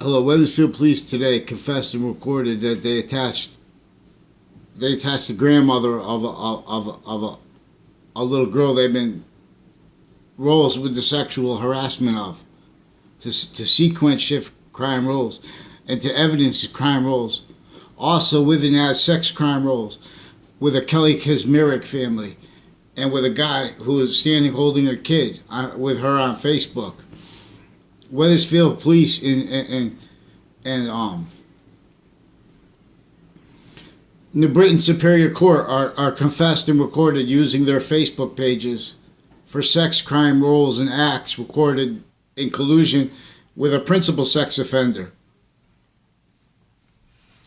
Hello, Wethersfield Police today confessed and recorded that they attached the grandmother of a little girl they've been roles with the sexual harassment of to sequence shift crime roles and to evidence crime roles. Also within that, sex crime roles with a Kelly Kazmarek family and with a guy who is standing holding a kid with her on Facebook. Wethersfield Police and New Britain Superior Court are confessed and recorded using their Facebook pages for sex crime roles and acts recorded in collusion with a principal sex offender.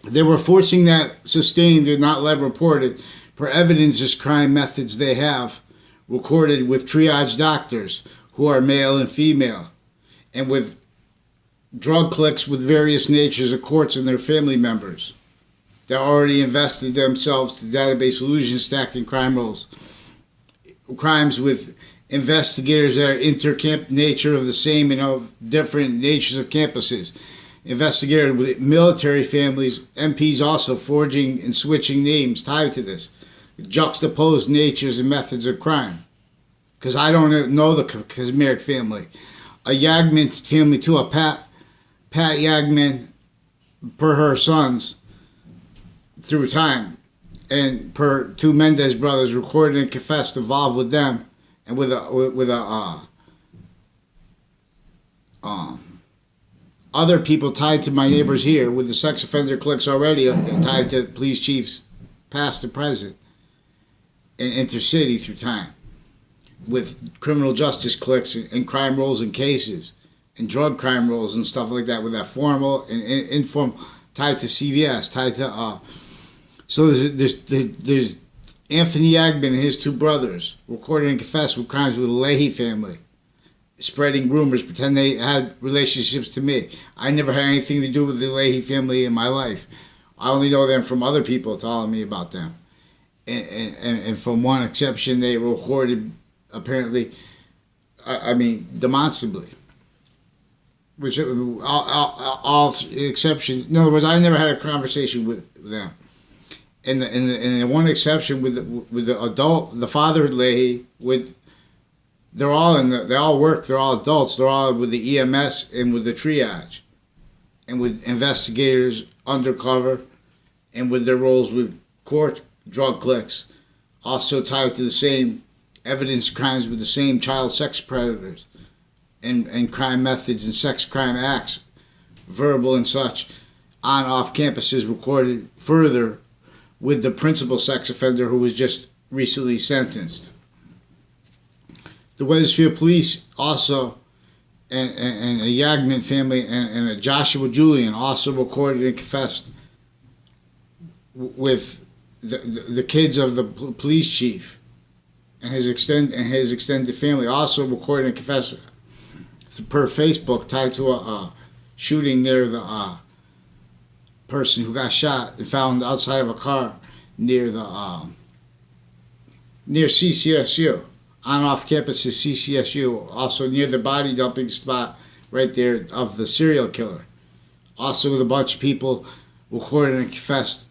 They were forcing that sustained and not let reported for evidence as crime methods they have recorded with triage doctors who are male and female, and with drug clicks with various natures of courts and their family members that already invested themselves to database illusion stacking crime roles. Crimes with investigators that are intercamp nature of the same and of different natures of campuses. Investigators with military families, MPs also forging and switching names tied to this. Juxtaposed natures and methods of crime. Because I don't know the Kazmarek family. A Yagman family too, a Pat Yagman, per her sons, through time, and per two Mendez brothers recorded and confessed involved with them, and with other people tied to my neighbors here, with the sex offender cliques already tied to police chiefs past and present, and intercity through time, with criminal justice cliques and crime roles and cases, and drug crime roles and stuff like that, with that formal and informal tied to CVS, tied to so there's Anthony Yagman and his two brothers recorded and confessed with crimes with the Lethe family, spreading rumors, pretend they had relationships to me. I never had anything to do with the Lethe family in my life. I only know them from other people telling me about them. And from one exception, they recorded apparently, demonstrably. Which all exception. In other words, I never had a conversation with them. And the one exception with the adult, the father Lethe, they all work. They're all adults. They're all with the EMS and with the triage, and with investigators undercover, and with their roles with court drug cliques, also tied to the same evidence crimes with the same child sex predators, and crime methods and sex crime acts, verbal and such, on off campuses recorded further with the principal sex offender who was just recently sentenced. The Wethersfield Police also, and a Yagman family and a Joshua Julian also recorded and confessed with the kids of the police chief and his extended family, also recorded and confessed per Facebook, tied to a shooting near the person who got shot and found outside of a car near CCSU, on off campus is CCSU, also near the body dumping spot right there of the serial killer. Also with a bunch of people recorded and confessed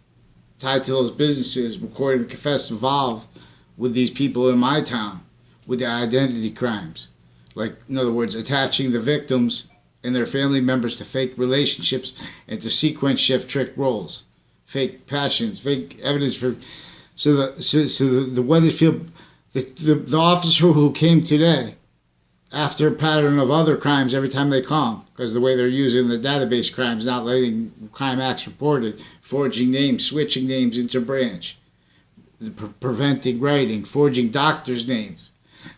tied to those businesses, recorded and confessed involved with these people in my town with the identity crimes. Like, in other words, attaching the victims and their family members to fake relationships and to sequence shift trick roles, fake passions, fake evidence for. So the Wethersfield, the officer who came today, after a pattern of other crimes every time they come, because the way they're using the database crimes, not letting crime acts reported, forging names, switching names interbranch, preventing writing, forging doctors' names,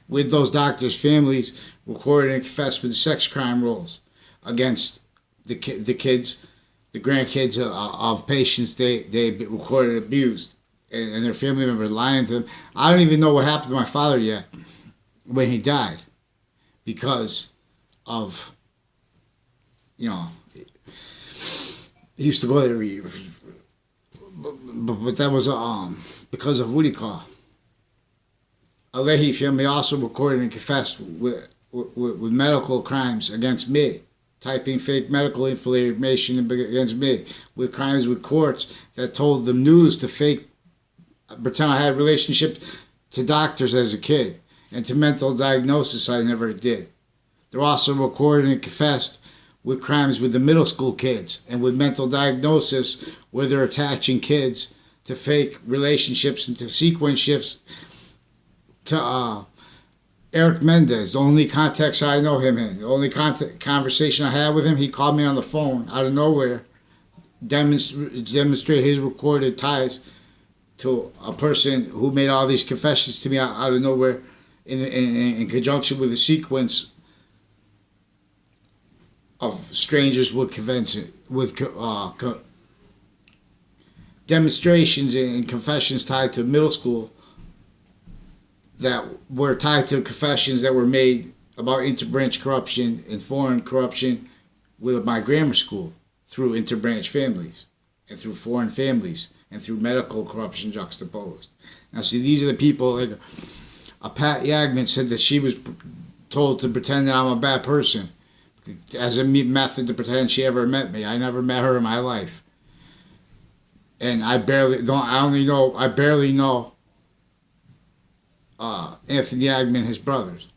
with those doctors' families recorded and confessed with the sex crime roles against the kids, the grandkids of patients they recorded abused, and their family members lying to them. I don't even know what happened to my father yet when he died, because of, he used to go there, but that was because of what do you call. A Lethe family also recorded and confessed with medical crimes against me typing fake medical information against me, with crimes with courts that told them news to fake, pretend I had relationships to doctors as a kid, and to mental diagnosis I never did. They're also recorded and confessed with crimes with the middle school kids and with mental diagnosis where they're attaching kids to fake relationships and to sequence shifts to Eric Mendez. The only context I know him in, the only conversation I had with him, he called me on the phone out of nowhere, demonstrate his recorded ties to a person who made all these confessions to me out of nowhere in conjunction with a sequence of strangers with demonstrations and confessions tied to middle school that were tied to confessions that were made about interbranch corruption and foreign corruption with my grammar school through interbranch families and through foreign families and through medical corruption juxtaposed. Now see, these are the people, like Pat Yagman said that she was told to pretend that I'm a bad person as a method to pretend she ever met me. I never met her in my life. And I barely know Anthony Yagman and his brothers.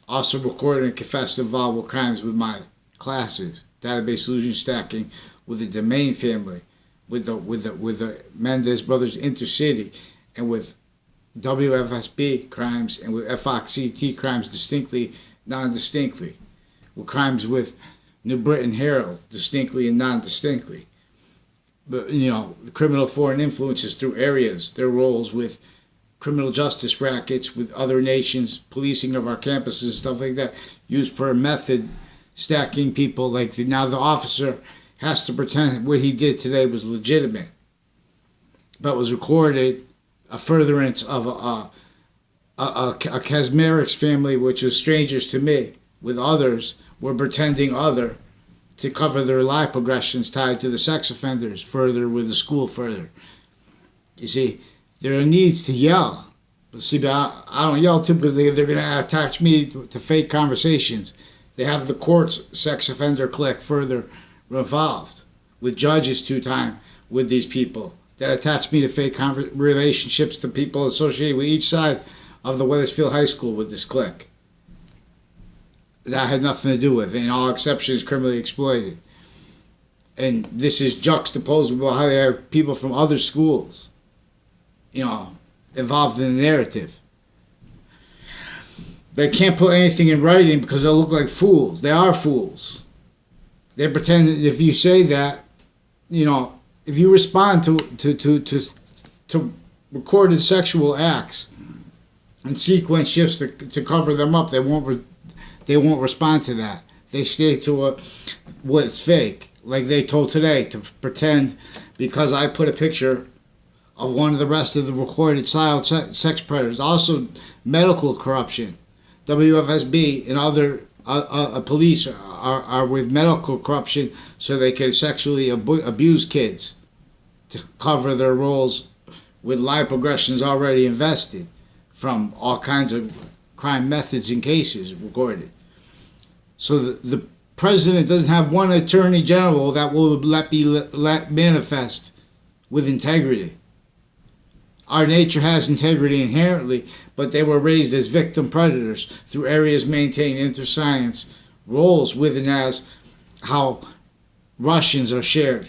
Also recorded and confessed involved with crimes with my classes, database solution stacking with the Domain family, with the Mendez brothers Intercity, and with WFSB crimes and with FOXCT crimes distinctly, non-distinctly, with crimes with New Britain Herald distinctly and non-distinctly. But the criminal foreign influences through areas, their roles with criminal justice rackets with other nations, policing of our campuses, stuff like that, used per method, stacking people like now the officer has to pretend what he did today was legitimate, but was recorded a furtherance of a Kazmarek's family, which was strangers to me, with others were pretending other to cover their lie progressions tied to the sex offenders further with the school further. You see, there are needs to yell. But see, I don't yell typically. They're going to attach me to fake conversations. They have the court's sex offender clique further involved with judges 2 times with these people that attach me to fake relationships to people associated with each side of the Wethersfield High School with this clique. That had nothing to do with it, and all exceptions criminally exploited. And this is juxtaposed with how they have people from other schools involved in the narrative. They can't put anything in writing because they'll look like fools. They are fools. They pretend that if you say that, if you respond to recorded sexual acts and sequence shifts to cover them up, they won't respond to that. They stay to what's fake. Like they told today, to pretend because I put a picture of one of the rest of the recorded child sex predators. Also, medical corruption. WFSB and other police are with medical corruption so they can sexually abuse kids to cover their roles with lie progressions already invested from all kinds of crime methods and cases recorded. So the president doesn't have one attorney general that will let manifest with integrity. Our nature has integrity inherently, but they were raised as victim predators through areas maintained interscience roles with and as how Russians are shared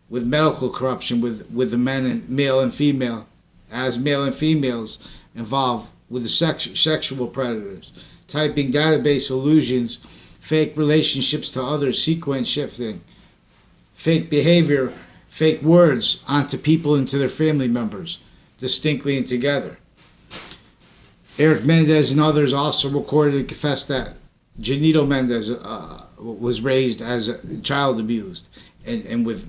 with medical corruption with the men and male and female, as male and females involved with the sexual predators, typing database illusions, fake relationships to others, sequence shifting, fake behavior, fake words onto people and to their family members, distinctly and together. Eric Mendez and others also recorded and confessed that Janito Mendez was raised as a child abused and with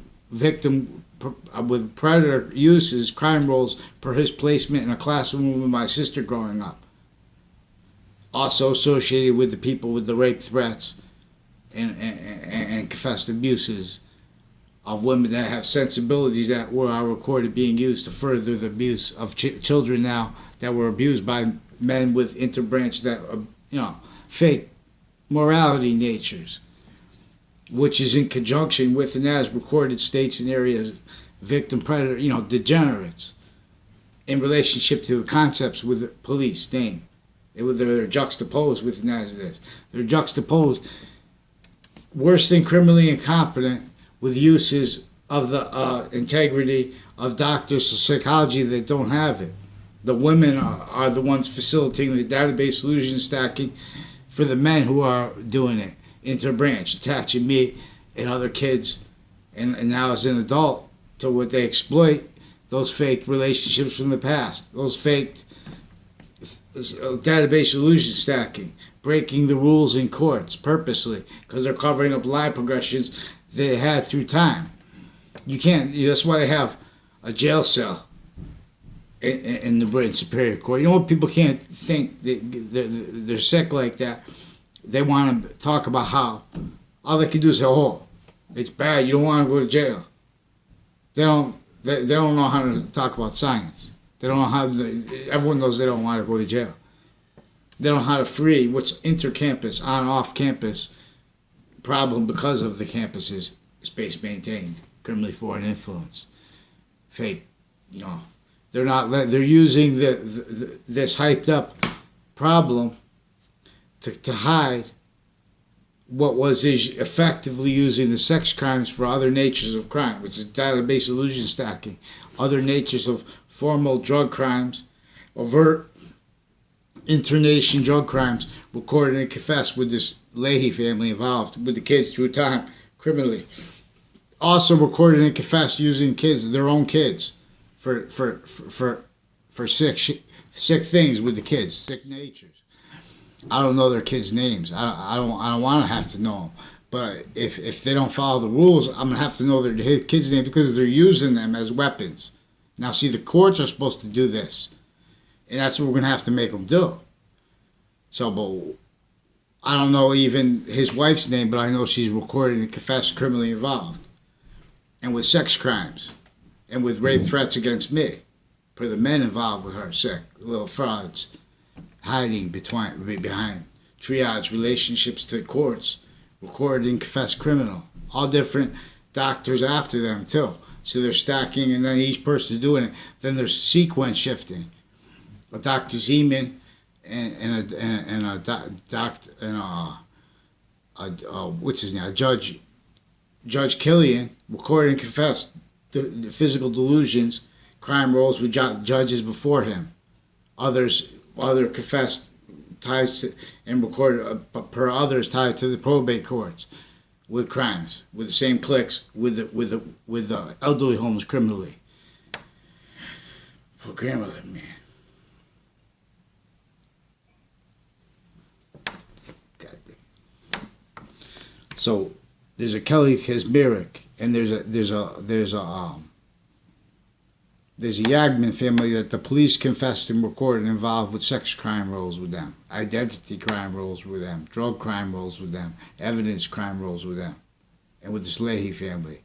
predator uses, crime roles per his placement in a classroom with my sister growing up. Also associated with the people with the rape threats and confessed abuses of women that have sensibilities that are recorded being used to further the abuse of children now that were abused by men with interbranch that fake morality natures. which is in conjunction with and as recorded states and areas, victim, predator, degenerates, in relationship to the concepts with the police name. They're juxtaposed with and as this. They're juxtaposed worse than criminally incompetent with uses of the integrity of doctors of psychology that don't have it. The women are the ones facilitating the database solution stacking for the men who are doing it interbranch, attaching me and other kids, and now as an adult, to what they exploit, those fake relationships from the past, those fake database solution stacking, breaking the rules in courts purposely because they're covering up lie progressions they had through time. You can't. That's why they have a jail cell in the Britain Superior Court. You know what? People can't think they're sick like that. They want to talk about how all they can do is say, "Oh, it's bad. You don't want to go to jail." They don't know how to talk about science. They don't know how. Everyone knows they don't want to go to jail. They don't know how to free what's intercampus, on-off campus problem because of the campus's space maintained, criminally foreign influence, fake. They're not. They're using this hyped up problem to hide what was effectively using the sex crimes for other natures of crime, which is database illusion stacking, other natures of formal drug crimes, overt internation drug crimes recorded and confessed with this Lethe family involved with the kids through time criminally. Also recorded and confessed using kids, their own kids, for sick things with the kids, sick natures. I don't know their kids' names. I don't want to have to know them. But if they don't follow the rules, I'm gonna have to know their kids' name because they're using them as weapons. Now, see, the courts are supposed to do this, and that's what we're gonna have to make them do. So, but I don't know even his wife's name, but I know she's recorded and confessed criminally involved, and with sex crimes, and with rape threats against me, for the men involved with her, sick little frauds, hiding behind triage relationships to courts, recorded and confessed criminal, all different doctors after them too. So they're stacking, and then each person's doing it. Then there's sequence shifting. A Dr. Zeman and a doctor and what's his name? Judge Killian recorded and confessed the physical delusions, crime roles with judges before him. Other confessed ties to and recorded per others tied to the probate courts with crimes with the same cliques with the elderly homes criminally. Poor grandmother, man. So there's a Kelly Kazmierek, and there's a Yagman family that the police confessed and recorded involved with sex crime roles with them, identity crime roles with them, drug crime roles with them, evidence crime roles with them, and with this Lethe family,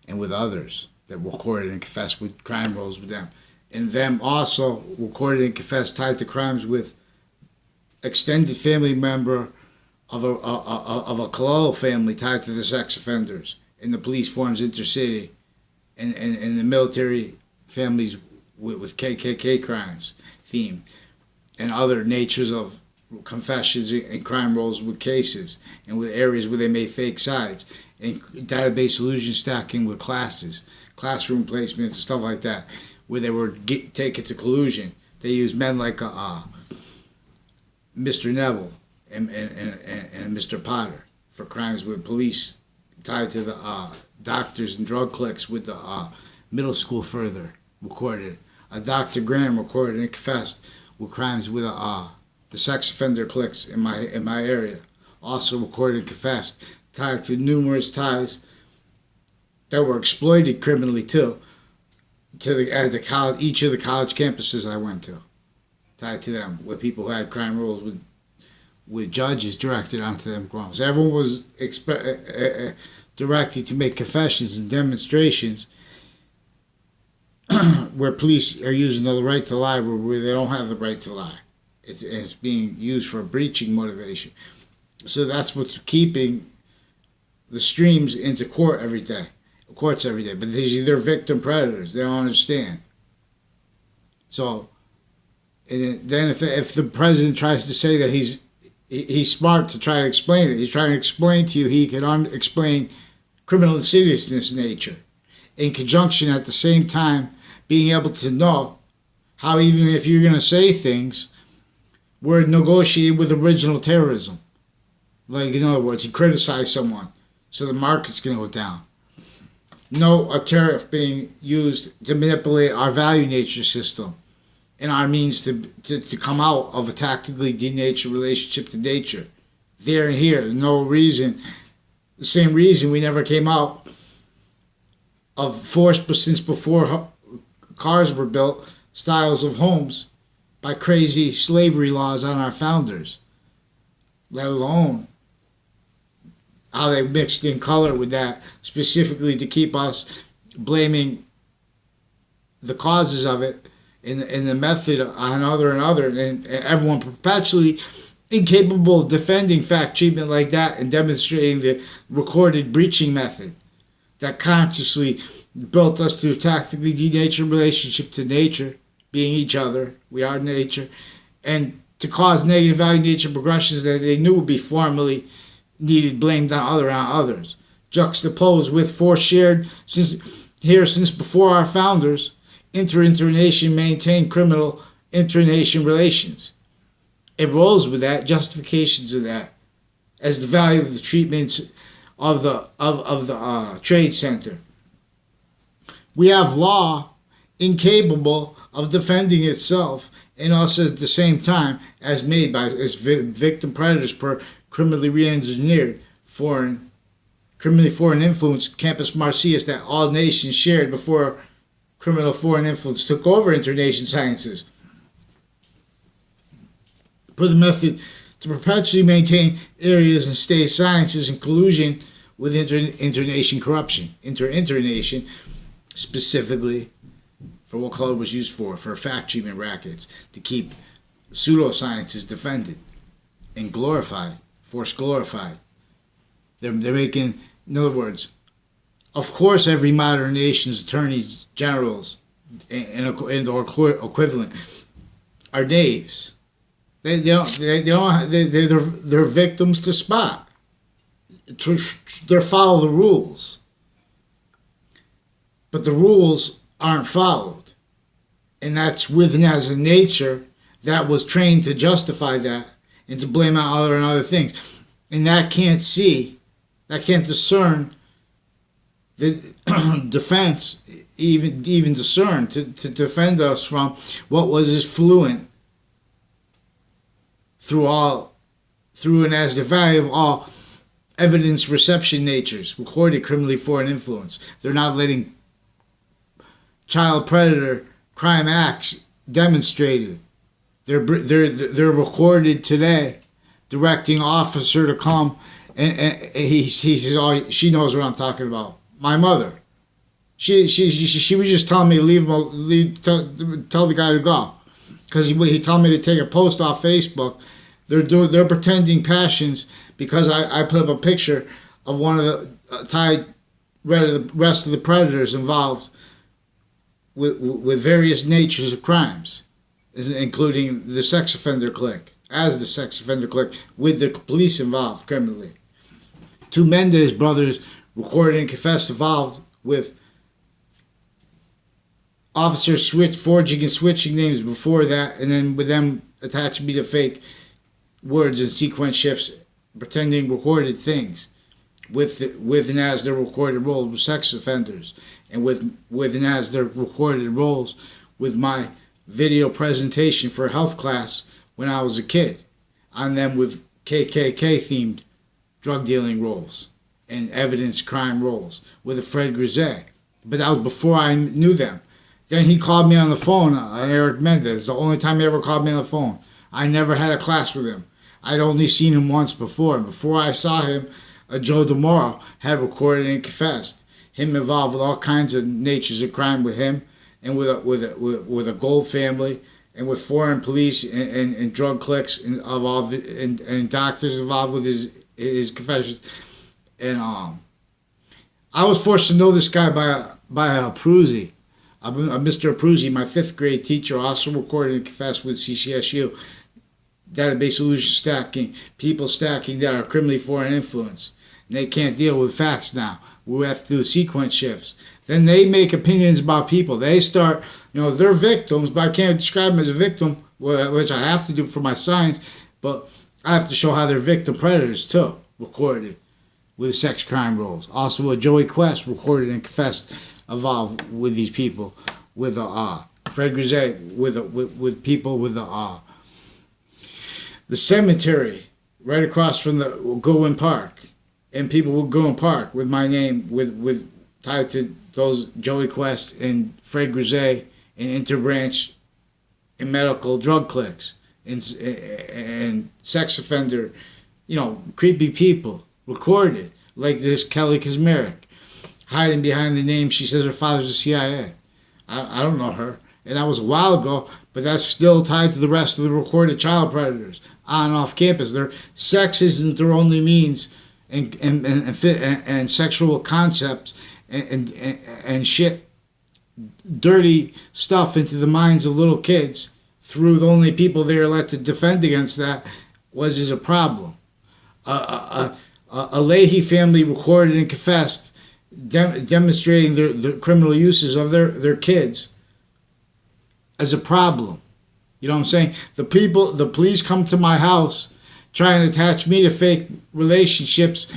and with others that recorded and confessed with crime roles with them, and them also recorded and confessed tied to crimes with extended family member of a Kalal family tied to the sex offenders, and the police forms intercity, and the military families with KKK crimes theme, and other natures of confessions and crime roles with cases, and with areas where they made fake sides, and database illusion stacking with classes, classroom placements, and stuff like that, where they were taken to collusion. They used men like Mr. Neville and Mr. Potter for crimes with police tied to the doctors and drug cliques with the middle school further recorded. A Dr. Graham recorded and confessed with crimes with the sex offender cliques in my area. Also recorded and confessed tied to numerous ties that were exploited criminally too at the college, each of the college campuses I went to, tied to them with people who had crime roles with judges directed onto them crimes. Everyone was directed to make confessions and demonstrations where police are using the right to lie where they don't have the right to lie. It's being used for a breaching motivation. So that's what's keeping the streams into courts every day. But they're victim predators. They don't understand. So, and then if the president tries to say that he's smart to try to explain it, he's trying to explain to you he can explain criminal insidiousness nature, in conjunction at the same time being able to know how even if you're going to say things, we're negotiating with original terrorism. Like, in other words, he criticized someone, so the market's going to go down. No, a tariff being used to manipulate our value nature system and our means to come out of a tactically denatured relationship to nature. There and here, no reason. The same reason we never came out of forced, but since before cars were built, styles of homes by crazy slavery laws on our founders, let alone how they mixed in color with that, specifically to keep us blaming the causes of it in the method on other and other, and everyone perpetually incapable of defending fact treatment like that and demonstrating the recorded breaching method that consciously built us to a tactically denatured relationship to nature, being each other, we are nature, and to cause negative value nature progressions that they knew would be formally needed blamed on others, juxtaposed with force shared since before our founders, inter-nation maintained criminal inter-nation relations. It rolls with that, justifications of that, as the value of the treatments of the trade center. We have law incapable of defending itself, and also at the same time as made by as victim predators per criminally re-engineered criminally foreign influence campus marcias that all nations shared before criminal foreign influence took over internation sciences. Per the method to perpetually maintain areas and state sciences in collusion with internation corruption. Internation, specifically for what color was used for fact treatment rackets, to keep pseudosciences defended and glorified, force glorified. They're making, in other words, of course every modern nation's attorneys generals and or equivalent are knaves. They're victims to spot. They follow the rules, but the rules aren't followed, and that's within as a nature that was trained to justify that and to blame out other things, and that can't discern the defense, even discern to defend us from what was as fluent through and as the value of all evidence reception natures, recorded criminally foreign influence. They're not letting child predator crime acts demonstrated. They're recorded today, directing officer to come, and he says, "Oh, she knows what I'm talking about." My mother, she was just telling me to tell the guy to go, because he told me to take a post off Facebook. They're pretending passions because I put up a picture of one of the tied rest of the predators involved with various natures of crimes, including the sex offender clique, with the police involved criminally. Two Mendez brothers recorded and confessed involved with officers forging and switching names before that, and then with them attached me to fake words and sequence shifts, pretending recorded things with and as their recorded roles with sex offenders, and with and as their recorded roles with my video presentation for a health class when I was a kid, on them with KKK themed drug dealing roles and evidence crime roles with a Fred Grisette. But that was before I knew them. Then he called me on the phone, Eric Mendez, the only time he ever called me on the phone. I never had a class with him. I'd only seen him once before. Before I saw him, Joe DeMoro had recorded and confessed. Him involved with all kinds of natures of crime with him, and with a Gold family, and with foreign police and drug cliques and doctors involved with his confessions. And I was forced to know this guy by Pruzzi. Mr. Pruzzi, my 5th grade teacher, also recorded and confessed with CCSU. Database illusion stacking, people stacking that are criminally foreign influence. And they can't deal with facts now. We have to do sequence shifts. Then they make opinions about people. They start, they're victims, but I can't describe them as a victim, which I have to do for my science, but I have to show how they're victim predators too, recorded with sex crime roles. Also, a Joey Quest recorded and confessed involved with these people, with Fred Grisette, with people with the cemetery right across from the Goodwin Park, and people with Goodwin Park with my name, with tied to those Joey Quest and Fred Grisette and interbranch and medical drug cliques and sex offender, creepy people recorded, like this Kelly Kazmarek, hiding behind the name. She says her father's the CIA. I don't know her, and that was a while ago, but that's still tied to the rest of the recorded child predators on and off campus. Sex isn't their only means, and sexual concepts and shit, dirty stuff into the minds of little kids through the only people they are let to defend against that is a problem. A Lethe family recorded and confessed, demonstrating the criminal uses of their kids as a problem. You know what I'm saying? The police come to my house trying to attach me to fake relationships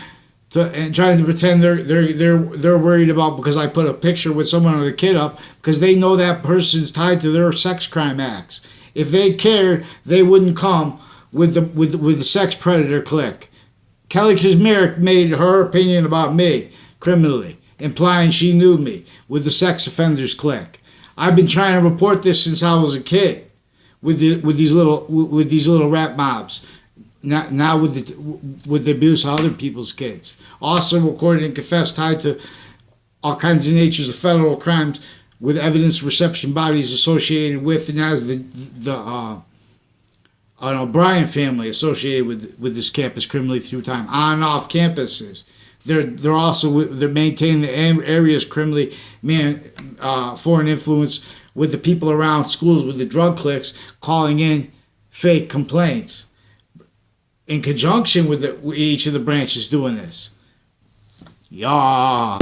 and trying to pretend they're worried about because I put a picture with someone with a kid up, because they know that person's tied to their sex crime acts. If they cared, they wouldn't come with the sex predator clique. Kelly Kazmarek made her opinion about me criminally, implying she knew me with the sex offenders clique. I've been trying to report this since I was a kid with these little rap mobs. Now with the abuse of other people's kids. Also recorded and confessed, tied to all kinds of natures of federal crimes with evidence reception bodies associated with, and as the O'Brien family associated with this campus criminally through time, on and off campuses. They're also maintaining the areas criminally foreign influence with the people around schools with the drug cliques calling in fake complaints. In conjunction with each of the branches doing this. Yeah.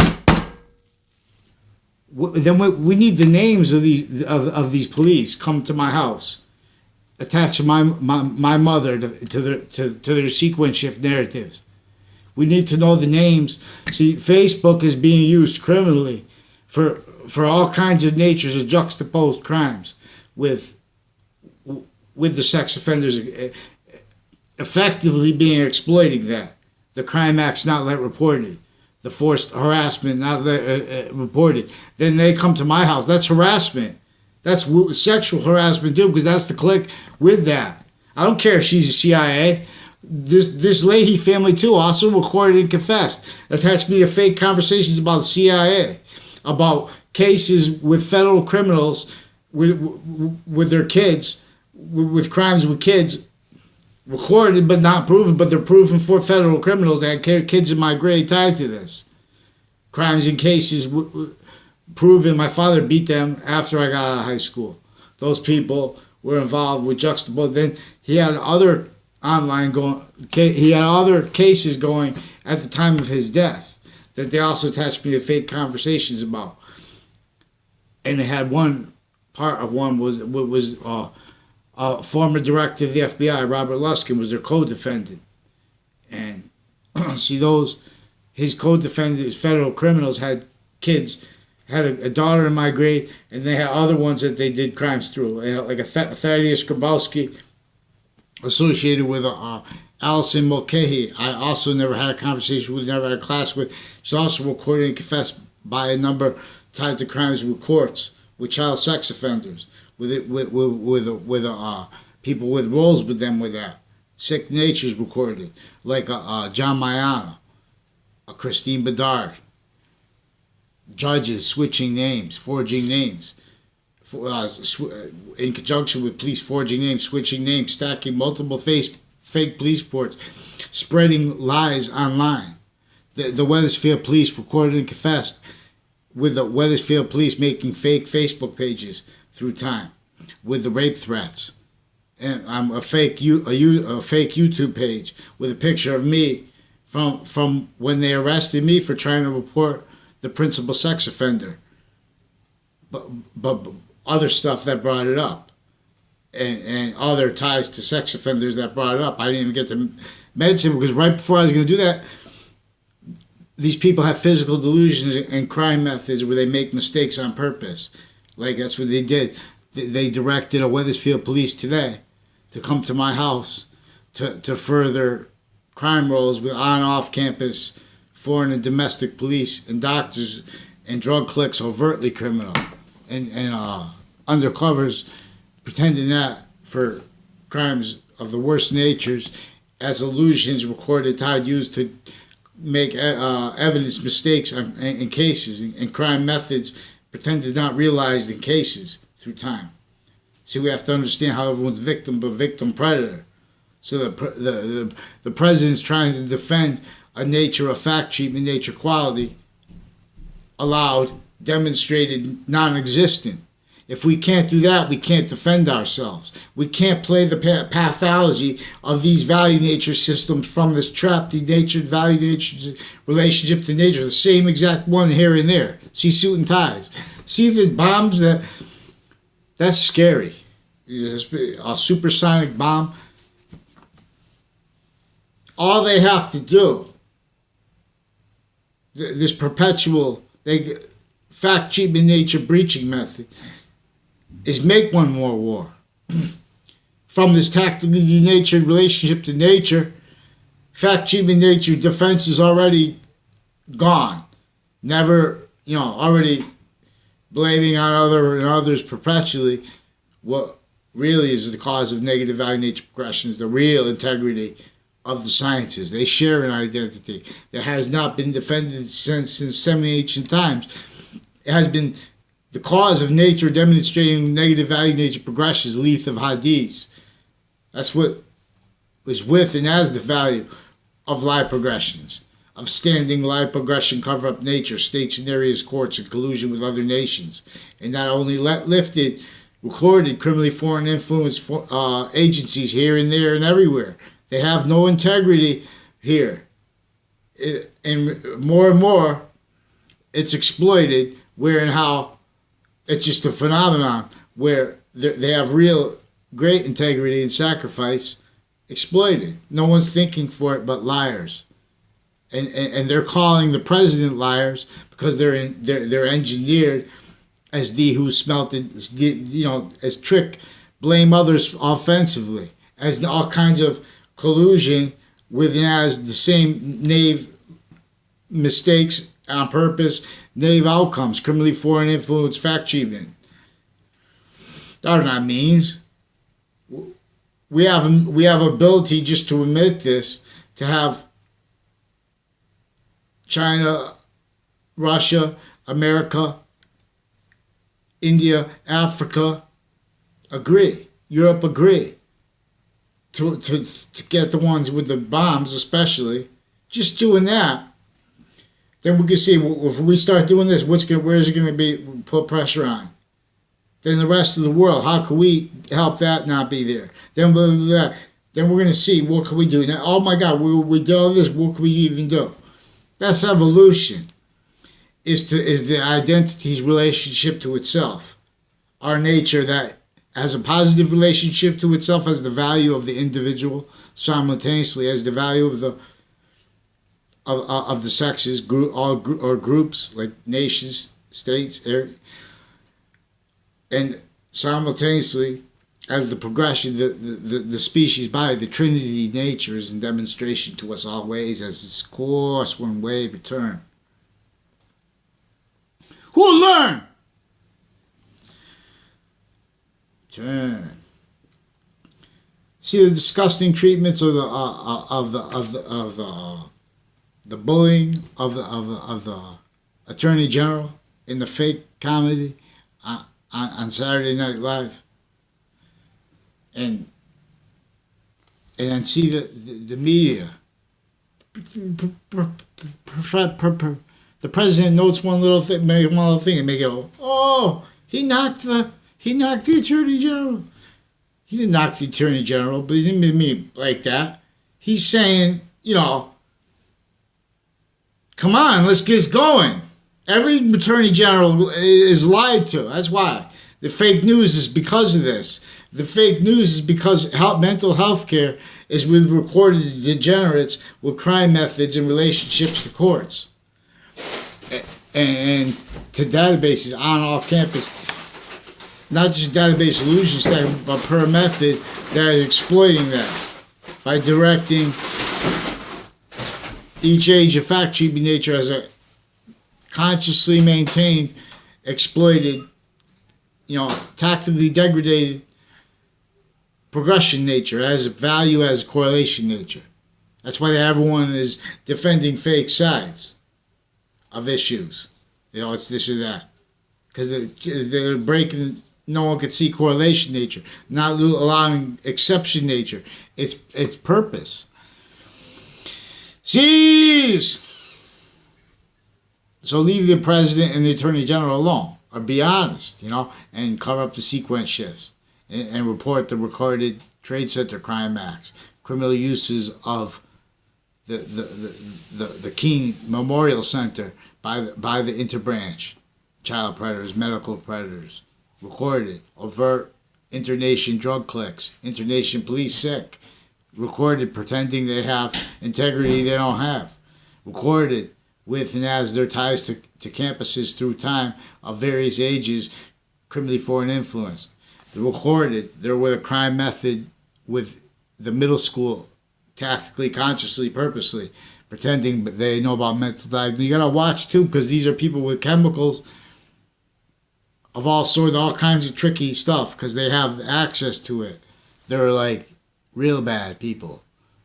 Then we need the names of these police come to my house, attach my mother to their sequence shift narratives. We need to know the names. See, Facebook is being used criminally for all kinds of natures of juxtaposed crimes with the sex offenders effectively being exploiting that. The crime acts not let reported. The forced harassment not let reported. Then they come to my house. That's harassment. That's sexual harassment too, because that's the clique with that. I don't care if she's a CIA. This Lethe family too also recorded and confessed. Attached me to fake conversations about the CIA, about cases with federal criminals with their kids, with crimes with kids, recorded but not proven, but they're proven for federal criminals that had kids in my grade tied to this. Crimes and cases proven. My father beat them after I got out of high school. Those people were involved with juxtaposed. Then he had other he had other cases going at the time of his death that they also attached me to fake conversations about. And they had one was former director of the FBI, Robert Luskin, was their co-defendant. And see, his co-defendants, federal criminals, had kids, had a daughter in my grade, and they had other ones that they did crimes through. Like a Thaddeus Grabowski associated with Allison Mulcahy. I also never had a conversation with, never had a class with. She's also recorded and confessed by a number tied to crimes with courts, with child sex offenders, with people with roles with them with that. Sick natures recorded, like John Mayana, Christine Bedard. Judges switching names, forging names, in conjunction with police forging names, switching names, stacking multiple fake police reports, spreading lies online. The Wethersfield police recorded and confessed, with the Wethersfield police making fake Facebook pages through time, with the rape threats, and a fake YouTube page with a picture of me from when they arrested me for trying to report the principal sex offender, but other stuff that brought it up, and other ties to sex offenders that brought it up. I didn't even get to mention, because right before I was going to do that, these people have physical delusions and crime methods where they make mistakes on purpose. Like, that's what they did. They directed a Wethersfield police today to come to my house to further crime roles with on and off campus foreign and domestic police and doctors and drug cliques overtly criminal and undercovers pretending that for crimes of the worst natures as illusions recorded, tied, used to make evidence mistakes in cases and crime methods pretended not realized in cases through time. See, we have to understand how everyone's victim but victim predator. So the president's trying to defend a nature of fact treatment, nature quality, allowed, demonstrated, non-existent. If we can't do that, we can't defend ourselves. We can't play the pathology of these value nature systems from this trapped nature, value nature relationship to nature, the same exact one here and there. See suit and ties. See the bombs that's scary. A supersonic bomb. All they have to do, this perpetual fact treatment nature breaching method, is make one more war. From this tactically denatured relationship to nature, fact treatment nature defense is already gone. Never, already blaming on others perpetually what really is the cause of negative value nature progressions, the real integrity of the sciences. They share an identity that has not been defended since semi-ancient times. It has been the cause of nature demonstrating negative value nature progressions, Lethe of Hades. That's what is with and as the value of lie progressions, of standing lie progression cover up nature, states and areas, courts in collusion with other nations, and not only lifted, recorded criminally foreign influence agencies here and there and everywhere. They have no integrity here. And more, it's exploited where and how it's just a phenomenon where they have real great integrity and sacrifice exploited. No one's thinking for it but liars. And they're calling the president liars because they're engineered as the who smelt it, as trick, blame others offensively, as all kinds of collusion with as the same knave mistakes on purpose, knave outcomes, criminally foreign influence, fact treatment. That's what that means. We have ability just to admit this, to have China, Russia, America, India, Africa agree, Europe agree to get the ones with the bombs, especially. Just doing that, then we can see if we start doing this, where's it going to be put pressure on? Then the rest of the world, how can we help that not be there? Then blah, blah, blah. Then we're going to see what can we do. Now, oh my God, we did all this. What can we even do? That's evolution. Is the identity's relationship to itself, our nature that has a positive relationship to itself as the value of the individual, simultaneously as the value of the sexes, or groups like nations, states, and simultaneously as the progression, the species by the Trinity nature is in demonstration to us always as its course, one way return. Who'll learn? Turn. See the disgusting treatments of the bullying of the Attorney General in the fake comedy on Saturday Night Live, and then see the media the president notes one little thing, and make it go, oh, he knocked the attorney general. He didn't knock the attorney general, but he didn't mean it like that. He's saying, come on, let's get going. Every attorney general is lied to. That's why. The fake news is because of this. The fake news is because mental health care is with recorded degenerates with crime methods and relationships to courts and to databases on off campus. Not just database solutions, but per method that is exploiting that by directing each age of fact-cheating nature as a consciously maintained, exploited, tactically degraded progression nature, as a value, as correlation nature. That's why everyone is defending fake sides of issues. It's this or that. Because they're breaking, no one could see correlation nature, not allowing exception nature. It's purpose. Seize! So leave the president and the attorney general alone, or be honest, and cover up the sequence shifts, and report the recorded Trade Center crime acts, criminal uses of the King Memorial Center by the interbranch, child predators, medical predators, recorded overt internation drug clicks, internation police sick, recorded pretending they have integrity they don't have, recorded with and as their ties to campuses through time of various ages, criminally foreign influence. They recorded they're with a crime method with the middle school, tactically, consciously, purposely, pretending they know about mental diagnosis. You gotta watch too, because these are people with chemicals of all sorts, all kinds of tricky stuff, because they have access to it. They're like real bad people,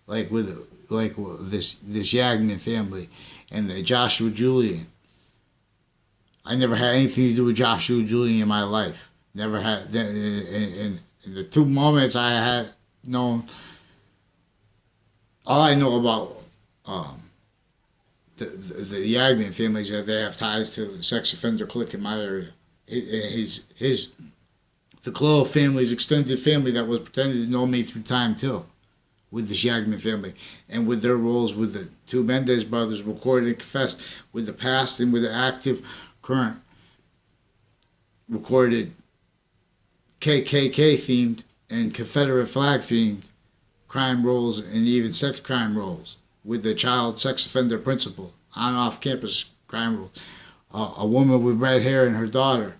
like this Yagman family and the Joshua Julian. I never had anything to do with Joshua Julian in my life. Never had. In the 2 moments I had known, all I know about the Yagman family is that they have ties to the sex offender clique in my area. The Clow family's extended family that was pretending to know me through time too, with the Yagman family, and with their roles with the 2 Mendez brothers, recorded and confessed with the past and with the active current, recorded KKK themed and Confederate flag themed crime roles and even sex crime roles with the child sex offender principal, on off campus crime roles. A woman with red hair and her daughter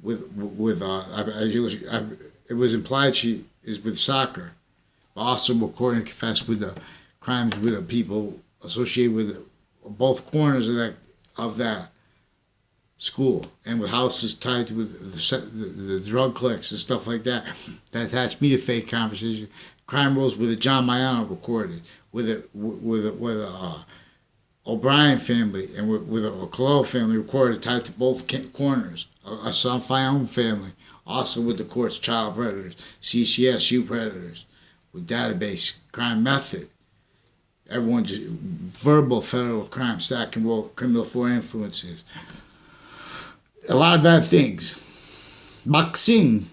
it was implied she is with soccer, but also recorded and confessed with the crimes with the people associated with both corners of that school, and with houses tied with the drug cliques and stuff like that. That attached me to fake conversation. Crime roles with the John Mayano recorded, with a O'Brien family and with a Colo family recorded, tied to both corners. A Sanfayon family, also with the court's child predators, CCSU predators, with database crime method. Everyone just verbal federal crime stack and roll, criminal foreign influences. A lot of bad things. Boxing.